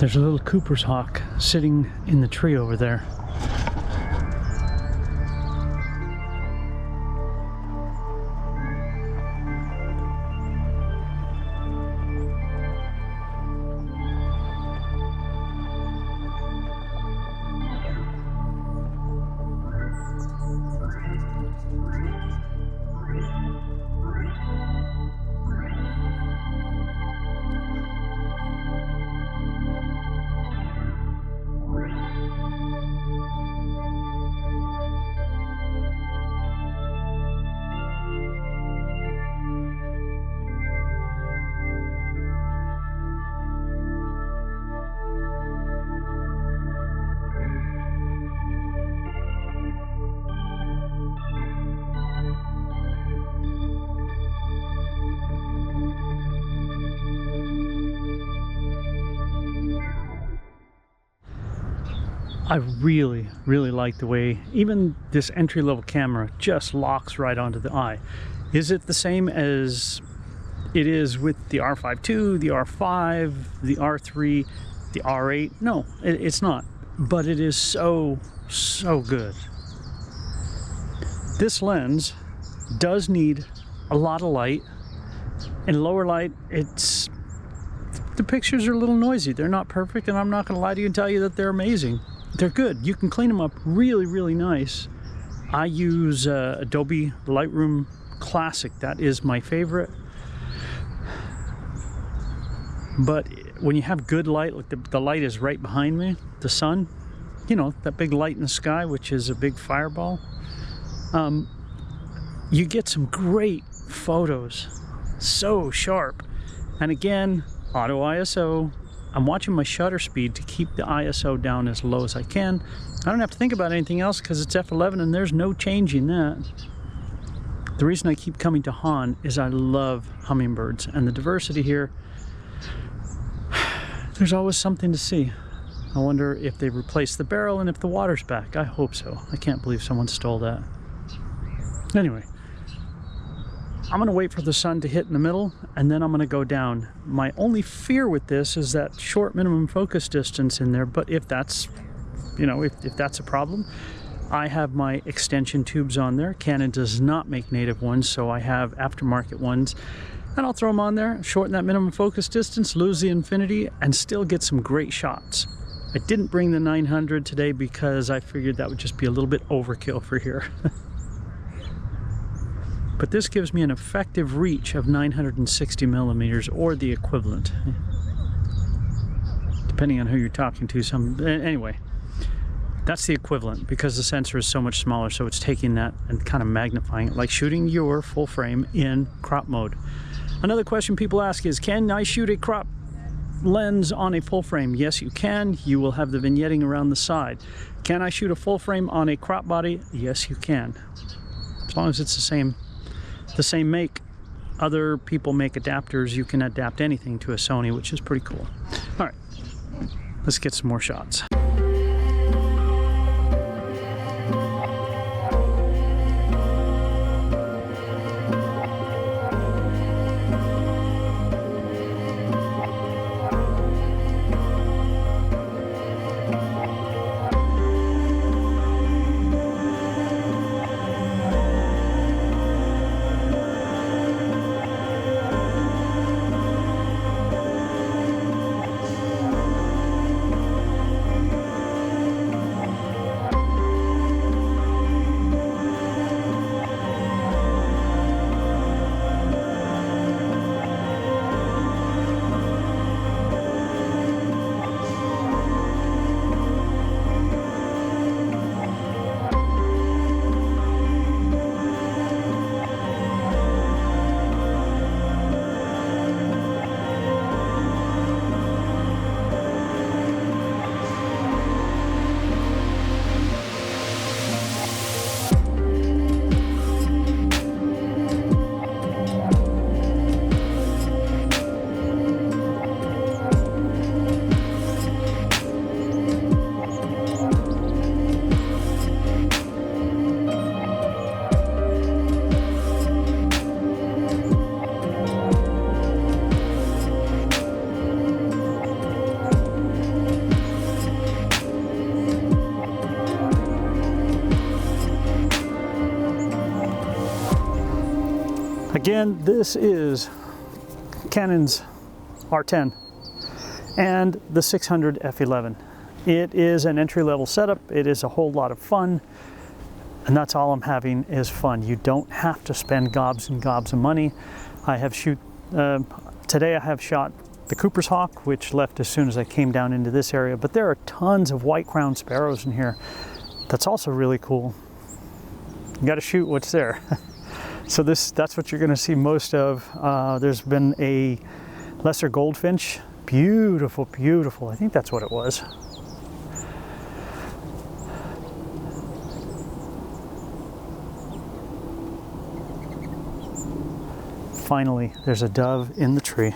There's a little Cooper's hawk sitting in the tree over there. I really, really like the way even this entry-level camera just locks right onto the eye. Is it the same as it is with the R5 II, the R5, the R3, the R8? No, it's not. But it is so, so good. This lens does need a lot of light. In lower light, the pictures are a little noisy. They're not perfect, and I'm not going to lie to you and tell you that they're amazing. They're good. You can clean them up really, really nice. I use Adobe Lightroom Classic. That is my favorite. But when you have good light, like the light is right behind me, the sun, you know, that big light in the sky, which is a big fireball, you get some great photos. So sharp. And again, auto ISO. I'm watching my shutter speed to keep the ISO down as low as I can. I don't have to think about anything else because it's F11 and there's no changing that. The reason I keep coming to Han is I love hummingbirds and the diversity here. There's always something to see. I wonder if they replaced the barrel and if the water's back. I hope so. I can't believe someone stole that. Anyway, I'm gonna wait for the sun to hit in the middle and then I'm gonna go down. My only fear with this is that short minimum focus distance in there, but if that's, you know, if that's a problem, I have my extension tubes on there. Canon does not make native ones, so I have aftermarket ones, and I'll throw them on there, shorten that minimum focus distance, lose the infinity, and still get some great shots. I didn't bring the 900 today because I figured that would just be a little bit overkill for here. But this gives me an effective reach of 960 millimeters or the equivalent, depending on who you're talking to. Anyway, that's the equivalent because the sensor is so much smaller, so it's taking that and kind of magnifying it, like shooting your full frame in crop mode. Another question people ask is, can I shoot a crop lens on a full frame? Yes, you can. You will have the vignetting around the side. Can I shoot a full frame on a crop body? Yes, you can, as long as it's the same make. Other people make adapters. You can adapt anything to a Sony, which is pretty cool. All right, let's get some more shots. Again, this is Canon's R10 and the 600 F11. It is an entry-level setup. It is a whole lot of fun, and that's all I'm having is fun. You don't have to spend gobs and gobs of money. I have today I have shot the Cooper's hawk, which left as soon as I came down into this area, but there are tons of white-crowned sparrows in here. That's also really cool. You got to shoot what's there. So that's what you're going to see most of. There's been a lesser goldfinch. Beautiful, beautiful. I think that's what it was. Finally, there's a dove in the tree.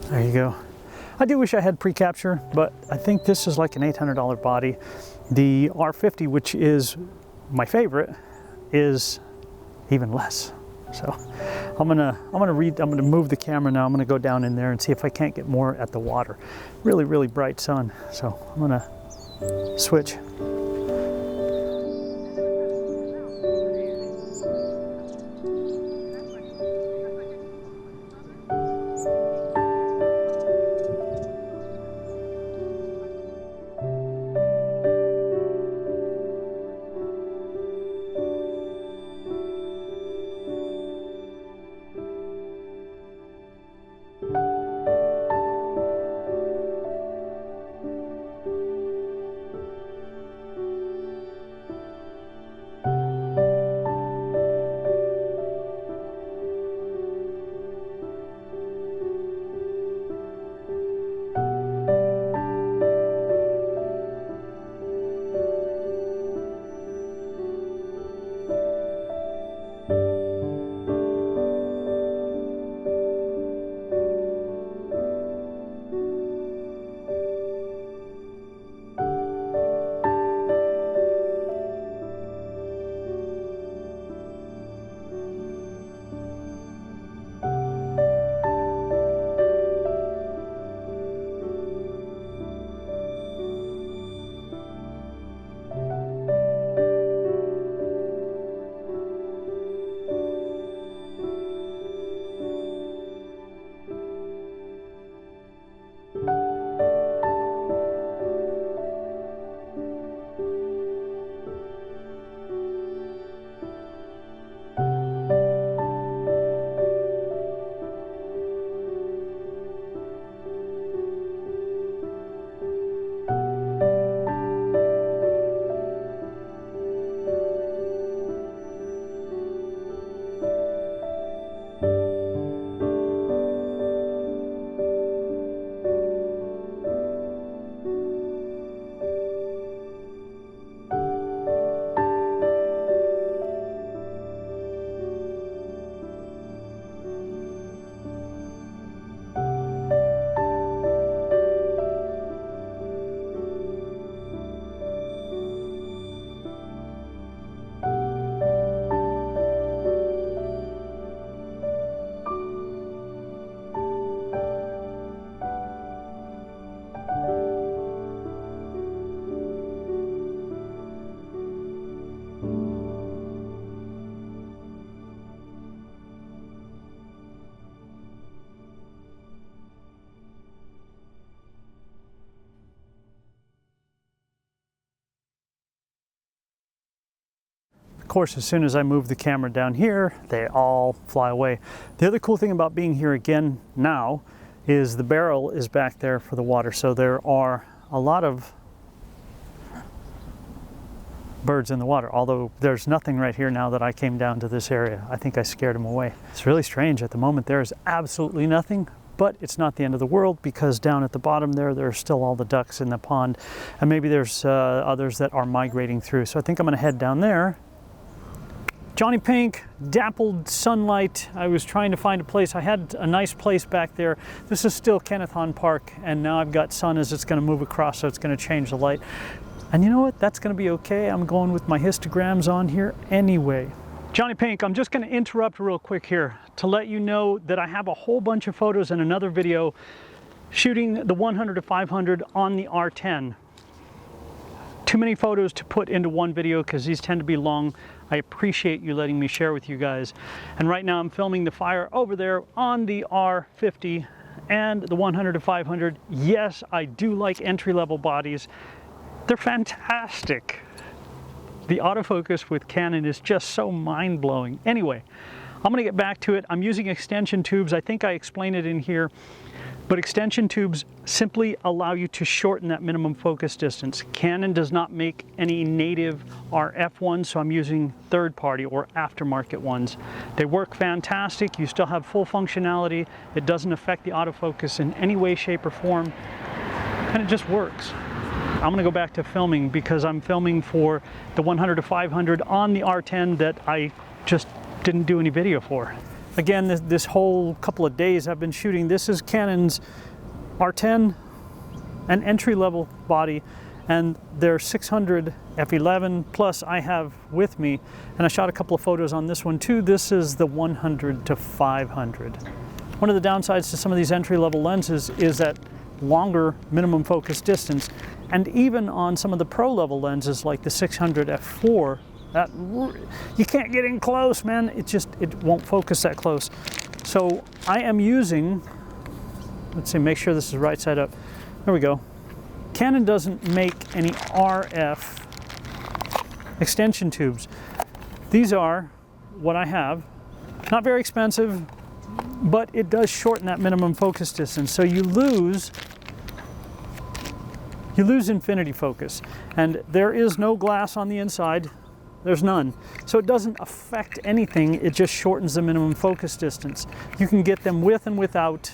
There you go. I do wish I had pre-capture, but I think this is like an $800 body. The R50, which is my favorite, is even less. So I'm gonna move the camera now. I'm gonna go down in there and see if I can't get more at the water. Really, really bright sun. So I'm gonna switch. Of course, as soon as I move the camera down here, they all fly away. The other cool thing about being here again now is the barrel is back there for the water. So there are a lot of birds in the water, although there's nothing right here now that I came down to this area. I think I scared them away. It's really strange. At the moment, there is absolutely nothing, but it's not the end of the world, because down at the bottom there are still all the ducks in the pond, and maybe there's others that are migrating through. So I think I'm going to head down there. JonnyPink, dappled sunlight. I was trying to find a place. I had a nice place back there. This is still Kennethon Park, and now I've got sun as it's going to move across, so it's going to change the light. And you know what? That's going to be okay. I'm going with my histograms on here anyway. JonnyPink, I'm just going to interrupt real quick here to let you know that I have a whole bunch of photos in another video shooting the 100 to 500 on the R10. Too many photos to put into one video because these tend to be long. I appreciate you letting me share with you guys. And right now I'm filming the fire over there on the R50 and the 100 to 500. Yes, I do like entry-level bodies. They're fantastic. The autofocus with Canon is just so mind-blowing. Anyway, I'm going to get back to it. I'm using extension tubes. I think I explained it in here. But extension tubes simply allow you to shorten that minimum focus distance. Canon does not make any native RF ones, so I'm using third-party or aftermarket ones. They work fantastic. You still have full functionality. It doesn't affect the autofocus in any way, shape, or form, and it just works. I'm going to go back to filming because I'm filming for the 100 to 500 on the R10 that I just didn't do any video for. Again, this whole couple of days I've been shooting. This is Canon's R10, an entry-level body, and their 600 F11 plus I have with me, and I shot a couple of photos on this one too. This is the 100 to 500. One of the downsides to some of these entry-level lenses is that longer minimum focus distance, and even on some of the pro-level lenses like the 600 F4, that you can't get in close, man. It won't focus that close. So I am using, let's see, make sure this is right side up. There we go. Canon doesn't make any RF extension tubes. These are what I have. Not very expensive, but it does shorten that minimum focus distance. So you lose infinity focus, and there is no glass on the inside. There's none. So it doesn't affect anything, it just shortens the minimum focus distance. You can get them with and without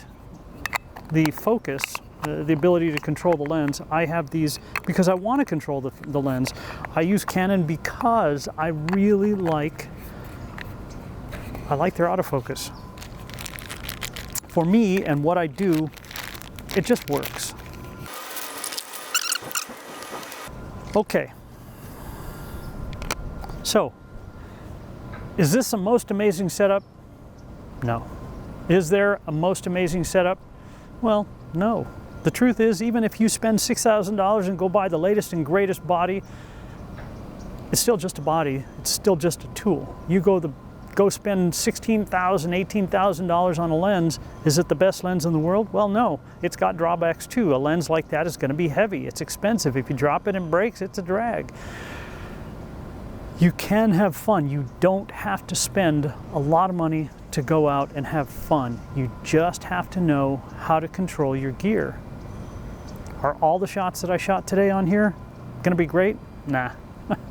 the focus, the ability to control the lens. I have these because I want to control the lens. I use Canon because I really like their autofocus. For me and what I do, it just works. Okay. So, is this a most amazing setup? No. Is there a most amazing setup? Well, no. The truth is, even if you spend $6,000 and go buy the latest and greatest body, it's still just a body. It's still just a tool. You go spend $16,000, $18,000 on a lens. Is it the best lens in the world? Well, no. It's got drawbacks too. A lens like that is going to be heavy. It's expensive. If you drop it and breaks, it's a drag. You can have fun. You don't have to spend a lot of money to go out and have fun. You just have to know how to control your gear. Are all the shots that I shot today on here gonna be great? Nah,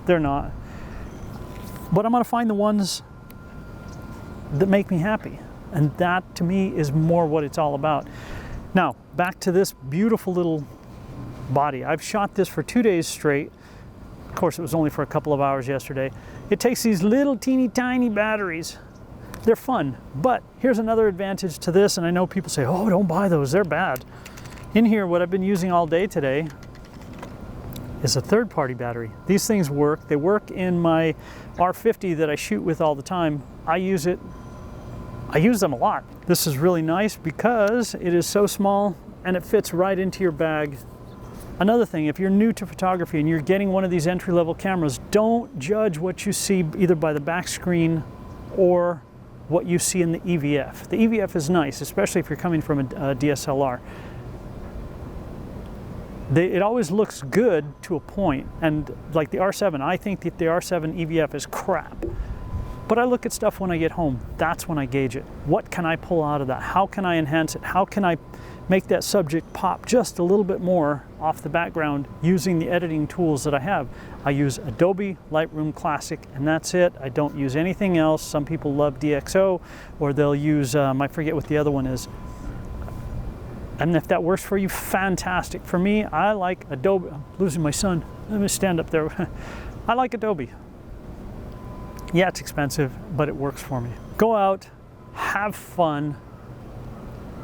they're not. But I'm gonna find the ones that make me happy. And that to me is more what it's all about. Now, back to this beautiful little body. I've shot this for 2 days straight. Of course, it was only for a couple of hours yesterday. It takes these little teeny tiny batteries. They're fun, but here's another advantage to this, and I know people say, oh, don't buy those, they're bad. In here, what I've been using all day today is a third-party battery. These things work. They work in my R50 that I shoot with all the time. I use them a lot. This is really nice because it is so small and it fits right into your bag. Another thing, if you're new to photography and you're getting one of these entry-level cameras, don't judge what you see either by the back screen or what you see in the EVF. The EVF is nice, especially if you're coming from a DSLR. It always looks good to a point, and like the R7, I think that the R7 EVF is crap. But I look at stuff when I get home. That's when I gauge it. What can I pull out of that? How can I enhance it? How can I make that subject pop just a little bit more off the background using the editing tools that I have? I use Adobe Lightroom Classic, and that's it. I don't use anything else. Some people love DxO, or they'll use, I forget what the other one is. And if that works for you, fantastic. For me, I like Adobe. I'm losing my son. Let me stand up there. I like Adobe. Yeah, it's expensive, but it works for me. Go out, have fun,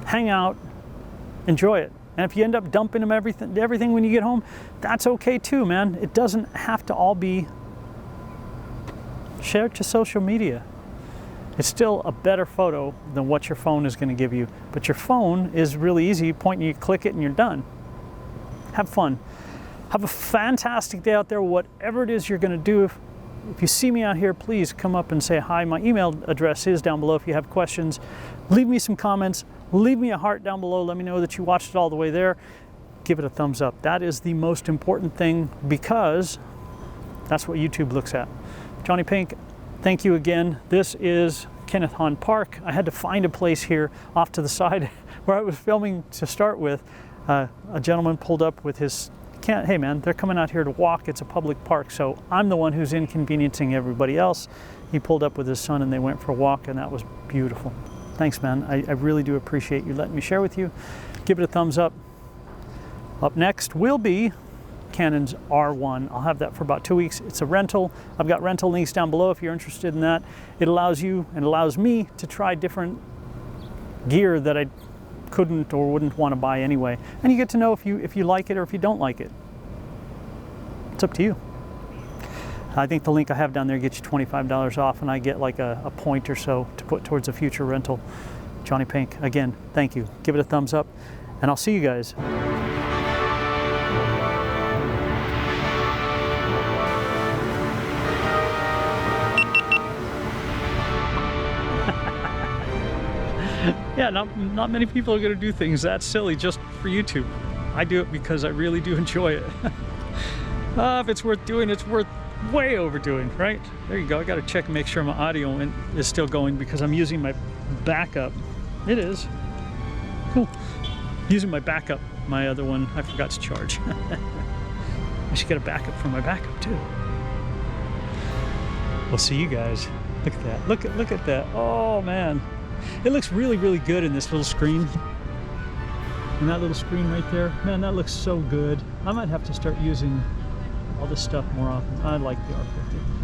hang out, enjoy it. And if you end up dumping them everything when you get home, that's okay too, man. It doesn't have to all be shared to social media. It's still a better photo than what your phone is going to give you. But your phone is really easy. You point and you click it and you're done. Have fun. Have a fantastic day out there, whatever it is you're going to do. If you see me out here, please come up and say hi. My email address is down below if you have questions. Leave me some comments. Leave me a heart down below. Let me know that you watched it all the way there. Give it a thumbs up. That is the most important thing because that's what YouTube looks at. JonnyPink, thank you again. This is Kenneth Hahn Park. I had to find a place here off to the side where I was filming to start with. A gentleman pulled up with his, hey man, they're coming out here to walk. It's a public park, so I'm the one who's inconveniencing everybody else. He pulled up with his son and they went for a walk, and that was beautiful. Thanks, man. I really do appreciate you letting me share with you. Give it a thumbs up. Up next will be Canon's R1. I'll have that for about 2 weeks. It's a rental. I've got rental links down below if you're interested in that. It allows you and allows me to try different gear that I couldn't or wouldn't want to buy anyway. And you get to know if you like it or if you don't like it. It's up to you. I think the link I have down there gets you $25 off, and I get like a point or so to put towards a future rental. JonnyPink, again, thank you. Give it a thumbs up, and I'll see you guys. Yeah, not many people are going to do things that silly just for YouTube. I do it because I really do enjoy it. If it's worth doing, it's worth way overdoing, right? There you go. I got to check and make sure my audio is still going because I'm using my backup. It is. Cool. Using my backup. My other one, I forgot to charge. I should get a backup for my backup too. We'll see you guys. Look at that. Look at that. Oh man. It looks really, really good in this little screen. And that little screen right there, man, that looks so good. I might have to start using all this stuff more often. I like the R50.